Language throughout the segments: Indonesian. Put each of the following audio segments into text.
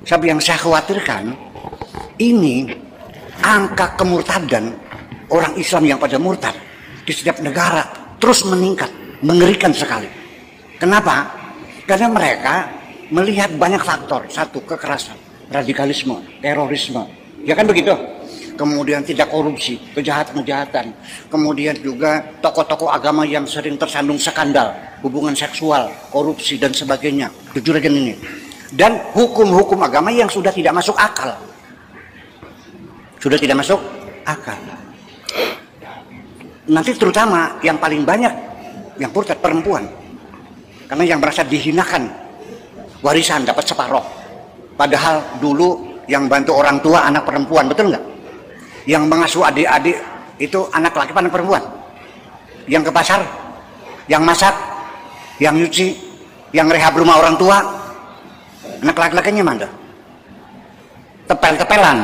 Tapi yang saya khawatirkan, ini angka kemurtadan orang Islam yang pada murtad di setiap negara terus meningkat, mengerikan sekali. Kenapa? Karena mereka melihat banyak faktor. Satu, kekerasan, radikalisme, terorisme, ya kan begitu. Kemudian tidak korupsi, kejahatan-kejahatan. Kemudian juga tokoh-tokoh agama yang sering tersandung skandal, hubungan seksual, korupsi dan sebagainya. Jujur aja ini. Dan hukum-hukum agama yang sudah tidak masuk akal. Sudah tidak masuk akal. Nanti terutama yang paling banyak yang murtad perempuan. Karena yang merasa dihinakan, warisan dapat separoh. Padahal dulu yang bantu orang tua anak perempuan, betul nggak? Yang mengasuh adik-adik itu anak laki anak perempuan. Yang ke pasar, yang masak, yang nyuci, yang rehab rumah orang tua, anak laki-lakinya mana? Tepel-tepelan.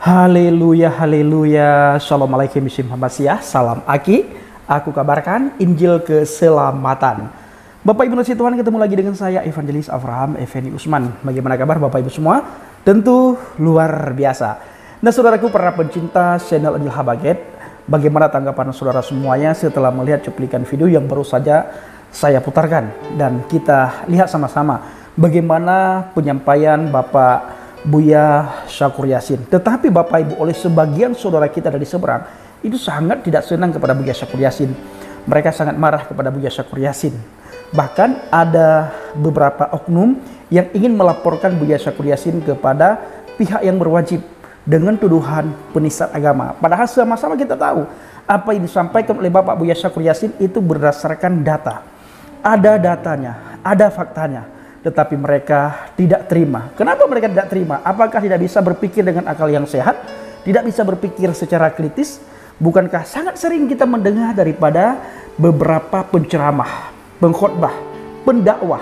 Haleluya, haleluya. Assalamualaikum warahmatullahi wabarakatuh. Salam Aki. Aku kabarkan Injil keselamatan. Bapak Ibu nasi Tuhan, ketemu lagi dengan saya Evangelis Avraham Effendi Usman. Bagaimana kabar Bapak Ibu semua? Tentu luar biasa. Nah saudaraku para pencinta channel Adil Habaget, bagaimana tanggapan saudara semuanya setelah melihat cuplikan video yang baru saja saya putarkan? Dan kita lihat sama-sama bagaimana penyampaian Bapak Buya Syakur Yasin. Tetapi Bapak Ibu, oleh sebagian saudara kita dari seberang itu sangat tidak senang kepada Buya Syakur Yasin. Mereka sangat marah kepada Buya Syakur Yasin. Bahkan ada beberapa oknum yang ingin melaporkan Buya Syakur Yasin kepada pihak yang berwajib dengan tuduhan penistaan agama. Padahal sama-sama kita tahu apa yang disampaikan oleh Bapak Buya Syakur Yasin itu berdasarkan data. Ada datanya, ada faktanya. Tetapi mereka tidak terima. Kenapa mereka tidak terima? Apakah tidak bisa berpikir dengan akal yang sehat? Tidak bisa berpikir secara kritis? Bukankah sangat sering kita mendengar daripada beberapa penceramah, pengkhotbah, pendakwah,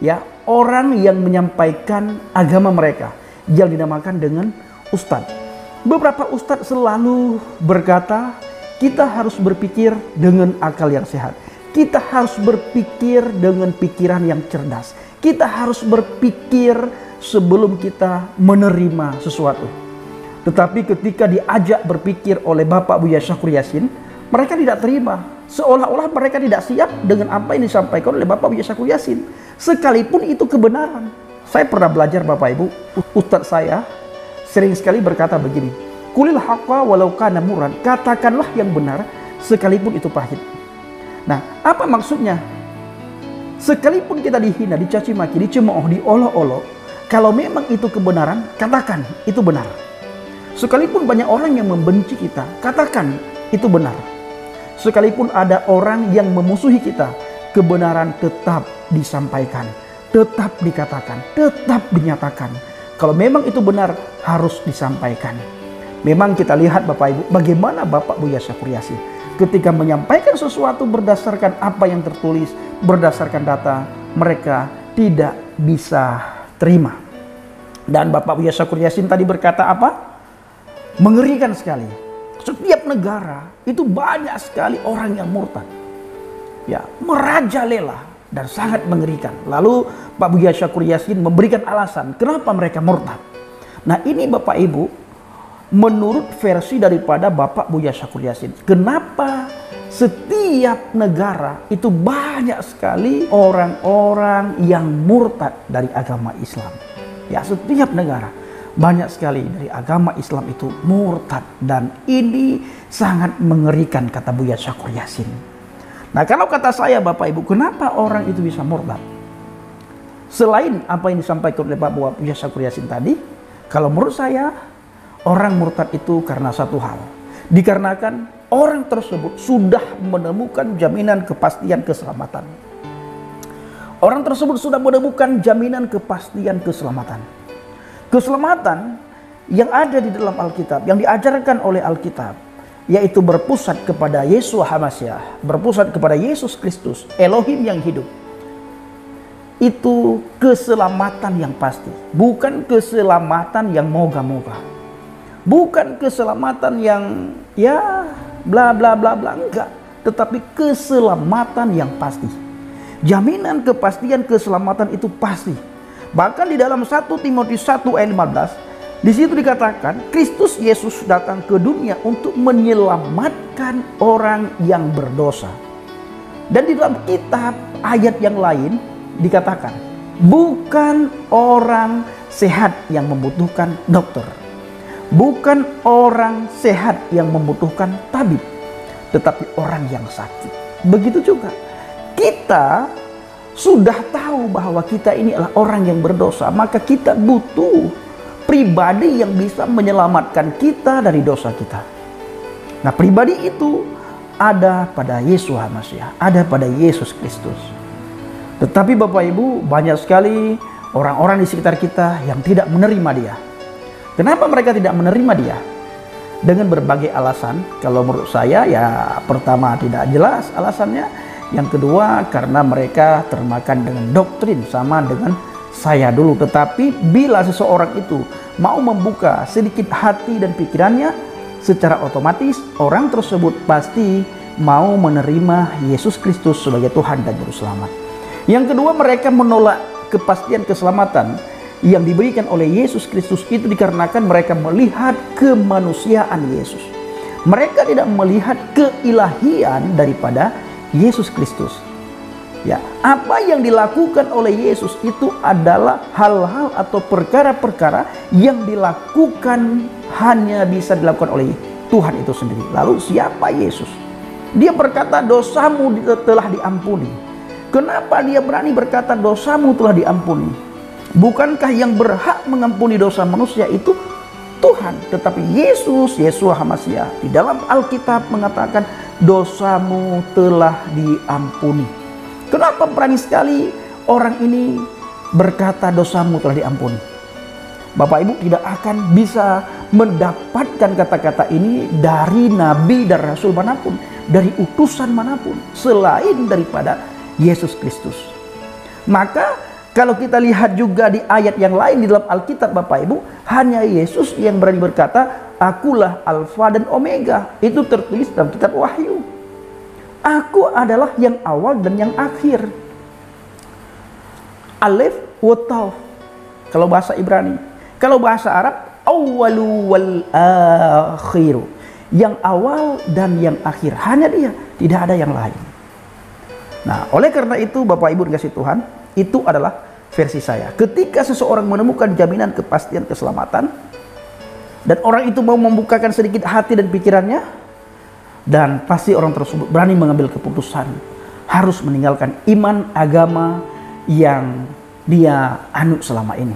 ya, orang yang menyampaikan agama mereka yang dinamakan dengan ustadz. Beberapa ustadz selalu berkata, kita harus berpikir dengan akal yang sehat. Kita harus berpikir dengan pikiran yang cerdas. Kita harus berpikir sebelum kita menerima sesuatu. Tetapi ketika diajak berpikir oleh Bapak Buya Syakur Yasin, mereka tidak terima. Seolah-olah mereka tidak siap dengan apa yang disampaikan oleh Bapak Buya Syakur Yasin. Sekalipun itu kebenaran. Saya pernah belajar Bapak Ibu, ustadz saya sering sekali berkata begini, kulil haqqa walau kana murran, katakanlah yang benar sekalipun itu pahit. Nah, apa maksudnya? Sekalipun kita dihina, dicaci maki, dicemooh, diolok-olok, kalau memang itu kebenaran, katakan itu benar. Sekalipun banyak orang yang membenci kita, katakan itu benar. Sekalipun ada orang yang memusuhi kita, kebenaran tetap disampaikan, tetap dikatakan, tetap dinyatakan. Kalau memang itu benar, harus disampaikan. Memang kita lihat Bapak Ibu, bagaimana Bapak Buya Syakur Yasin ketika menyampaikan sesuatu berdasarkan apa yang tertulis, berdasarkan data, mereka tidak bisa terima. Dan Bapak Buya Syakur Yasin tadi berkata apa? Mengerikan sekali. Setiap negara itu banyak sekali orang yang murtad. Ya, merajalela dan sangat mengerikan. Lalu Pak Buya Syakur Yasin memberikan alasan kenapa mereka murtad. Nah, ini Bapak Ibu, menurut versi daripada Bapak Buya Syakur Yasin, kenapa setiap negara itu banyak sekali orang-orang yang murtad dari agama Islam. Ya, setiap negara banyak sekali dari agama Islam itu murtad, dan ini sangat mengerikan kata Buya Syakur Yasin. Nah, kalau kata saya Bapak Ibu, kenapa orang itu bisa murtad? Selain apa yang disampaikan oleh Bapak Buya Syakur Yasin tadi, kalau menurut saya orang murtad itu karena satu hal. Dikarenakan orang tersebut sudah menemukan jaminan kepastian keselamatan. Orang tersebut sudah menemukan jaminan kepastian keselamatan. Keselamatan yang ada di dalam Alkitab, yang diajarkan oleh Alkitab, yaitu berpusat kepada Yeshua HaMashiach, berpusat kepada Yesus Kristus, Elohim yang hidup. Itu keselamatan yang pasti, bukan keselamatan yang moga-moga, bukan keselamatan yang ya bla bla bla bla, enggak, tetapi keselamatan yang pasti. Jaminan kepastian keselamatan itu pasti. Bahkan di dalam 1 Timotius 1 ayat 15, di situ dikatakan Kristus Yesus datang ke dunia untuk menyelamatkan orang yang berdosa. Dan di dalam kitab ayat yang lain dikatakan, bukan orang sehat yang membutuhkan dokter, bukan orang sehat yang membutuhkan tabib, tetapi orang yang sakit. Begitu juga kita sudah tahu bahwa kita ini adalah orang yang berdosa, maka kita butuh pribadi yang bisa menyelamatkan kita dari dosa kita. Nah, pribadi itu ada pada Yesus HaMasyiah, ada pada Yesus Kristus. Tetapi Bapak Ibu, banyak sekali orang-orang di sekitar kita yang tidak menerima Dia. Kenapa mereka tidak menerima Dia? Dengan berbagai alasan. Kalau menurut saya, ya pertama tidak jelas alasannya. Yang kedua, karena mereka termakan dengan doktrin sama dengan saya dulu. Tetapi bila seseorang itu mau membuka sedikit hati dan pikirannya, secara otomatis orang tersebut pasti mau menerima Yesus Kristus sebagai Tuhan dan Juru Selamat. Yang kedua, mereka menolak kepastian keselamatan yang diberikan oleh Yesus Kristus itu dikarenakan mereka melihat kemanusiaan Yesus. Mereka tidak melihat keilahian daripada Yesus Kristus. Ya, apa yang dilakukan oleh Yesus itu adalah hal-hal atau perkara-perkara yang dilakukan hanya bisa dilakukan oleh Tuhan itu sendiri. Lalu siapa Yesus? Dia berkata dosamu telah diampuni. Kenapa dia berani berkata dosamu telah diampuni? Bukankah yang berhak mengampuni dosa manusia itu Tuhan? Tetapi Yesus HaMasyiah di dalam Alkitab mengatakan dosamu telah diampuni. Kenapa berani sekali orang ini berkata dosamu telah diampuni? Bapak Ibu tidak akan bisa mendapatkan kata-kata ini dari nabi dan rasul manapun, dari utusan manapun selain daripada Yesus Kristus. Maka kalau kita lihat juga di ayat yang lain di dalam Alkitab Bapak Ibu, hanya Yesus yang berani berkata, akulah Alfa dan Omega. Itu tertulis dalam kitab Wahyu. Aku adalah yang awal dan yang akhir. Alif wa Taw kalau bahasa Ibrani. Kalau bahasa Arab, awwalu wal akhiru. Yang awal dan yang akhir. Hanya Dia, tidak ada yang lain. Nah, oleh karena itu Bapak Ibu dikasih Tuhan, itu adalah versi saya. Ketika seseorang menemukan jaminan kepastian keselamatan, dan orang itu mau membukakan sedikit hati dan pikirannya, dan pasti orang tersebut berani mengambil keputusan harus meninggalkan iman agama yang dia anut selama ini.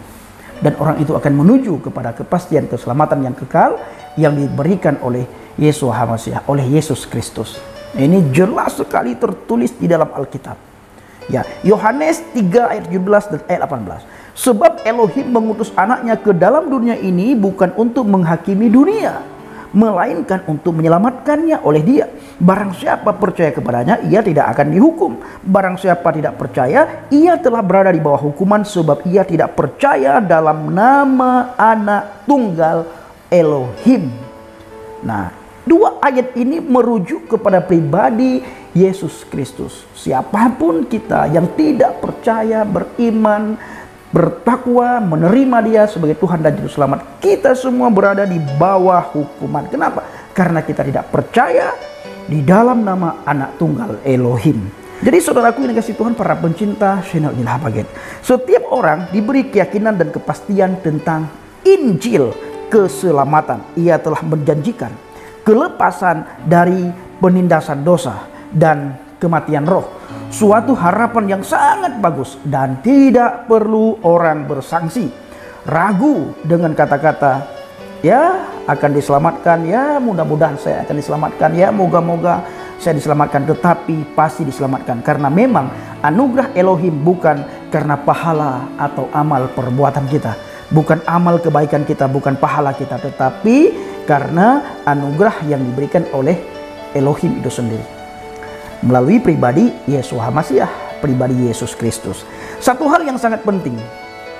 Dan orang itu akan menuju kepada kepastian keselamatan yang kekal yang diberikan oleh Yesus HaMasyiah, oleh Yesus Kristus. Ini jelas sekali tertulis di dalam Alkitab. Ya, Yohanes 3 ayat 17 dan ayat 18. Sebab Elohim mengutus anaknya ke dalam dunia ini bukan untuk menghakimi dunia, melainkan untuk menyelamatkannya oleh Dia. Barang siapa percaya kepadanya, ia tidak akan dihukum. Barang siapa tidak percaya, ia telah berada di bawah hukuman, sebab ia tidak percaya dalam nama Anak Tunggal Elohim. Nah, dua ayat ini merujuk kepada pribadi Yesus Kristus. Siapapun kita yang tidak percaya, beriman, bertakwa, menerima Dia sebagai Tuhan dan Juru Selamat, kita semua berada di bawah hukuman. Kenapa? Karena kita tidak percaya di dalam nama Anak Tunggal Elohim. Jadi saudaraku yang dikasihi Tuhan, para pencinta channel Injil Habaget, setiap orang diberi keyakinan dan kepastian tentang Injil keselamatan. Ia telah menjanjikan kelepasan dari penindasan dosa dan kematian roh. Suatu harapan yang sangat bagus dan tidak perlu orang bersangsi, ragu dengan kata-kata, ya akan diselamatkan, ya mudah-mudahan saya akan diselamatkan, ya moga-moga saya diselamatkan. Tetapi pasti diselamatkan karena memang anugerah Elohim, bukan karena pahala atau amal perbuatan kita, bukan amal kebaikan kita, bukan pahala kita, tetapi karena anugerah yang diberikan oleh Elohim itu sendiri melalui pribadi Yesus HaMasyiah, pribadi Yesus Kristus. Satu hal yang sangat penting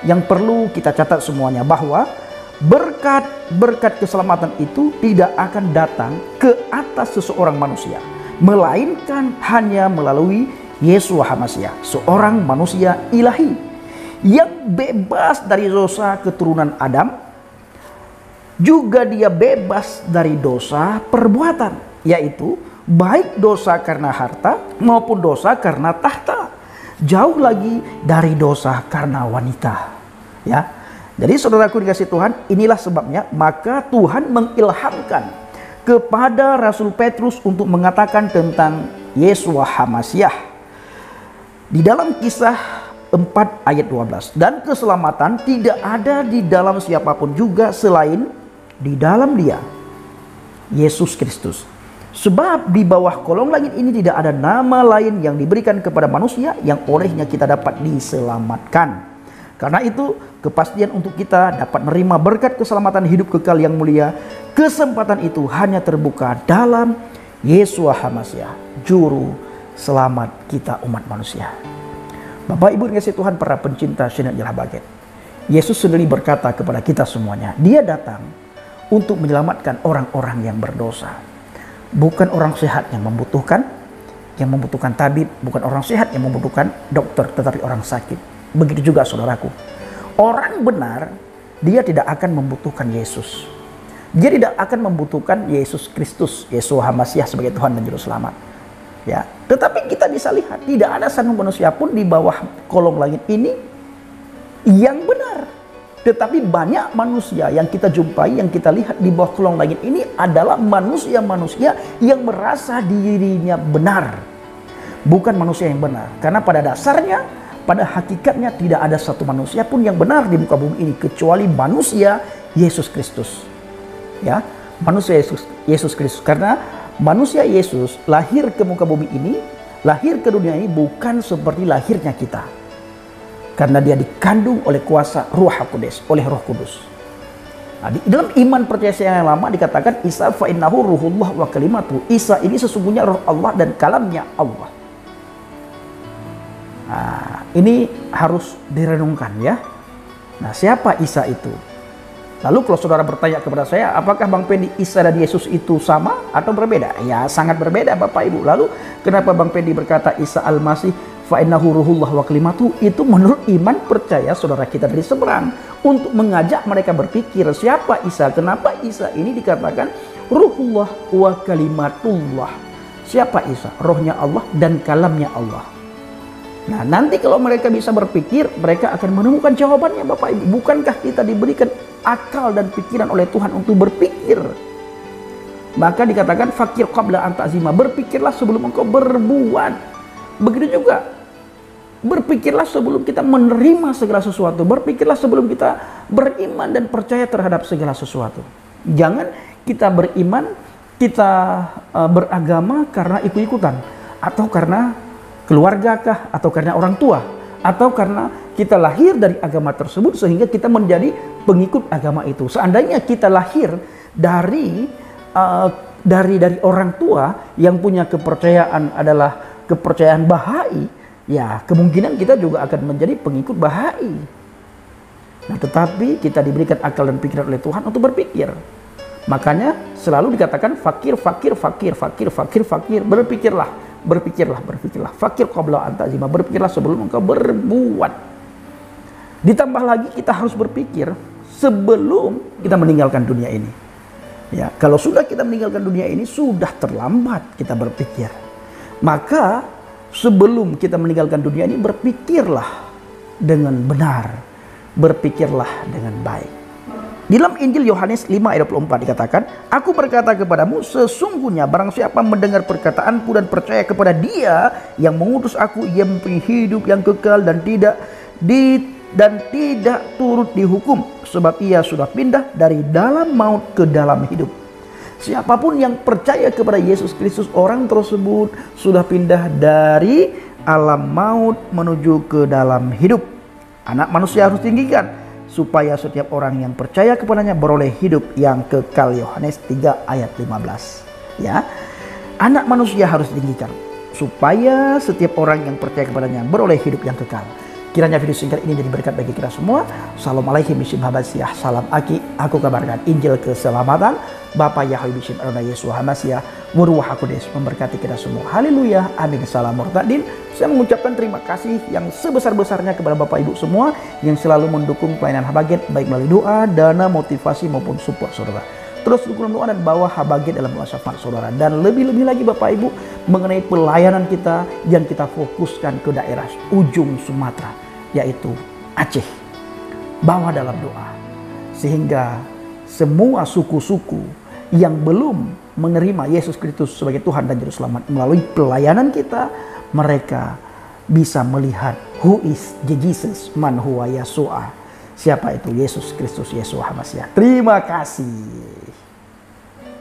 yang perlu kita catat semuanya, bahwa berkat keselamatan itu tidak akan datang ke atas seseorang manusia, melainkan hanya melalui Yesus HaMasyiah, seorang manusia ilahi yang bebas dari dosa keturunan Adam, juga dia bebas dari dosa perbuatan, yaitu baik dosa karena harta maupun dosa karena tahta. Jauh lagi dari dosa karena wanita. Ya. Jadi saudaraku dikasih Tuhan, inilah sebabnya maka Tuhan mengilhamkan kepada Rasul Petrus untuk mengatakan tentang Yeshua HaMasyiah. Di dalam Kisah 4 ayat 12, dan keselamatan tidak ada di dalam siapapun juga selain di dalam Dia, Yesus Kristus. Sebab di bawah kolong langit ini tidak ada nama lain yang diberikan kepada manusia yang olehnya kita dapat diselamatkan. Karena itu kepastian untuk kita dapat menerima berkat keselamatan hidup kekal yang mulia, kesempatan itu hanya terbuka dalam Yeshua HaMasyiah, Juru Selamat kita umat manusia. Bapak Ibu dikasihi Tuhan, para pencinta Syinet Jelah Baget, Yesus sendiri berkata kepada kita semuanya, Dia datang untuk menyelamatkan orang-orang yang berdosa. Bukan orang sehat yang membutuhkan tabib, bukan orang sehat yang membutuhkan dokter, tetapi orang sakit. Begitu juga saudaraku, orang benar dia tidak akan membutuhkan Yesus. Dia tidak akan membutuhkan Yesus Kristus, Yeshua HaMasyiah sebagai Tuhan dan Juru Selamat. Ya, tetapi kita bisa lihat tidak ada satu manusia pun di bawah kolong langit ini yang benar. Tetapi banyak manusia yang kita jumpai, yang kita lihat di bawah kolong langit ini adalah manusia-manusia yang merasa dirinya benar. Bukan manusia yang benar. Karena pada dasarnya, pada hakikatnya tidak ada satu manusia pun yang benar di muka bumi ini kecuali manusia Yesus Kristus. Ya, manusia Yesus Kristus. Karena manusia Yesus lahir ke muka bumi ini, lahir ke dunia ini bukan seperti lahirnya kita. Karena dia dikandung oleh kuasa Ruh Kudus, oleh Roh Kudus. Nah, di dalam iman percaya yang lama dikatakan Isa fa innahu ruhullah wa kalimatu. Isa ini sesungguhnya roh Allah dan kalamnya Allah. Nah, ini harus direnungkan ya. Nah, siapa Isa itu? Lalu kalau saudara bertanya kepada saya, apakah Bang Pendi, Isa dan Yesus itu sama atau berbeda? Ya, sangat berbeda Bapak Ibu. Lalu kenapa Bang Pendi berkata Isa Al-Masih fa innahu ruhullah wa kalimatu? Itu menurut iman percaya saudara kita dari seberang, untuk mengajak mereka berpikir siapa Isa. Kenapa Isa ini dikatakan ruhullah wa kalimatullah? Siapa Isa? Rohnya Allah dan kalamnya Allah. Nah, nanti kalau mereka bisa berpikir, mereka akan menemukan jawabannya Bapak Ibu. Bukankah kita diberikan akal dan pikiran oleh Tuhan untuk berpikir? Maka dikatakan fakir qabla an ta'zima, berpikirlah sebelum engkau berbuat. Begitu juga, berpikirlah sebelum kita menerima segala sesuatu. Berpikirlah sebelum kita beriman dan percaya terhadap segala sesuatu. Jangan kita beriman, kita beragama karena ikut-ikutan, atau karena keluarga kah, atau karena orang tua, atau karena kita lahir dari agama tersebut sehingga kita menjadi pengikut agama itu. Seandainya kita lahir dari orang tua yang punya kepercayaan adalah kepercayaan Bahai, ya kemungkinan kita juga akan menjadi pengikut Bahai. Nah, tetapi kita diberikan akal dan pikiran oleh Tuhan untuk berpikir. Makanya selalu dikatakan fakir. Berpikirlah. Fakir qabla an ta'zima, berpikirlah sebelum engkau berbuat. Ditambah lagi kita harus berpikir sebelum kita meninggalkan dunia ini. Ya, kalau sudah kita meninggalkan dunia ini sudah terlambat kita berpikir. Maka sebelum kita meninggalkan dunia ini berpikirlah dengan benar, berpikirlah dengan baik. Di dalam Injil Yohanes 5 ayat 24 dikatakan, Aku berkata kepadamu, sesungguhnya barang siapa mendengar perkataanku dan percaya kepada Dia yang mengutus aku, ia mempunyai hidup yang kekal dan tidak turut dihukum, sebab ia sudah pindah dari dalam maut ke dalam hidup. Siapapun yang percaya kepada Yesus Kristus, orang tersebut sudah pindah dari alam maut menuju ke dalam hidup. Anak manusia harus tinggikan supaya setiap orang yang percaya kepadanya beroleh hidup yang kekal. Yohanes 3 ayat 15. Ya, anak manusia harus ditinggikan supaya setiap orang yang percaya kepadanya beroleh hidup yang kekal. Kiranya video singkat ini jadi berkat bagi kita semua. Assalamualaikum Bishim Habasiyah. Salam Aki. Aku kabarkan Injil keselamatan. Bapak Yahweh Bishim Adonai Yesus Hamasiah. Muruah Hakudes memberkati kita semua. Haleluya. Amin. Salam murtadin. Saya mengucapkan terima kasih yang sebesar-besarnya kepada Bapak Ibu semua yang selalu mendukung pelayanan Habaget baik melalui doa, dana, motivasi maupun support saudara. Terus dukung doa dan bawa Habaget dalam doa syafaat saudara. Dan lebih-lebih lagi Bapak Ibu mengenai pelayanan kita yang kita fokuskan ke daerah ujung Sumatera, yaitu Aceh. Bawa dalam doa. Sehingga semua suku-suku yang belum menerima Yesus Kristus sebagai Tuhan dan Juru Selamat melalui pelayanan kita, mereka bisa melihat who is Jesus, man huwa Yeshua. Siapa itu Yesus Kristus, Yeshua Hamasiah. Terima kasih.